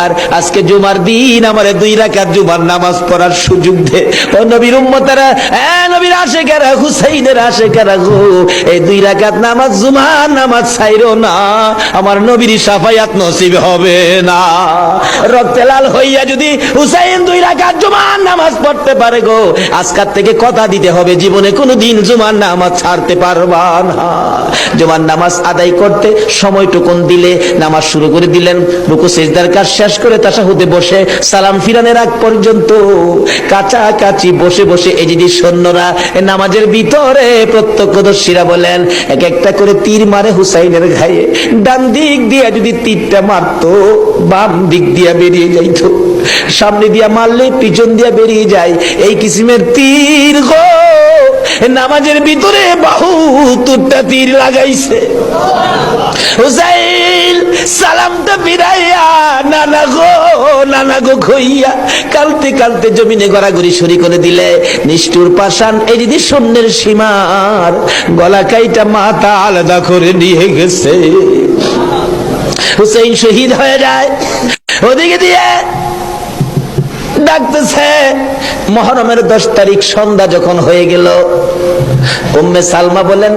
আর আজকে জুমার দিন আমারে 2 রাকাত জুমার নামাজ পড়ার সুযোগ দে। ও নবীর উম্মতেরা, নবীর আশিকেরা, হুসাইনের আশিকেরা গো, এই 2 রাকাত নামাজ জুমার নামাজ ছাইরো না, আমার নবীর শাফায়াত নসিব হবে না। রক্তে লাল হইয়া যদি হুসাইন 2 রাকাত জুমার নামাজ পড়তে পারে গো, আজকাল থেকে কথা দিতে হবে জীবনে কোনোদিন জুমার নামাজ ছাড়তে পারবা না। জুমার নামাজ আদায় করতে সময়টুকুন দিলে নামাজ শুরু করে দিলেন, রুকু সিজদার কাজ শেষ করে তাশাহুদে বসে সালাম ফিরানোর আগ পর্যন্ত কাছাকাছি বসে বসে এই যে সৈন্যরা নামাজের ভিতরে প্রত্যক্ষদর্শীরা বলেন এক একটা করে তীর মারে হুসাইনের গায়ে। ডান দিক দিয়ে যদি তীরটা মারতো, বাম দিক দিয়া বেরিয়ে যাইতো, সামনে দিয়া মারলে পিছন দিয়া বেরিয়ে যায়, এই কিসিমের তীর গো নামাজের ভিতরে 72টা তীর লাগাইছে। হুসাইন সালামটা ফিরাইয়া নানা গো কইয়া কালতে কালতে জমিনে গড়াগড়ি শুরু করে দিলে। নিষ্ঠুর পাষাণ এই যদি সৈন্যের সীমার গলা কাইটা মাথা আলাদা করে নিয়ে গেছে। হুসাইন শহীদ হয়ে যায়। ওদিকে দিয়ে ডাকতেছে। মহরমের 10 তারিখ সন্ধ্যা যখন হয়ে গেল, উম্মে সালমা বলেন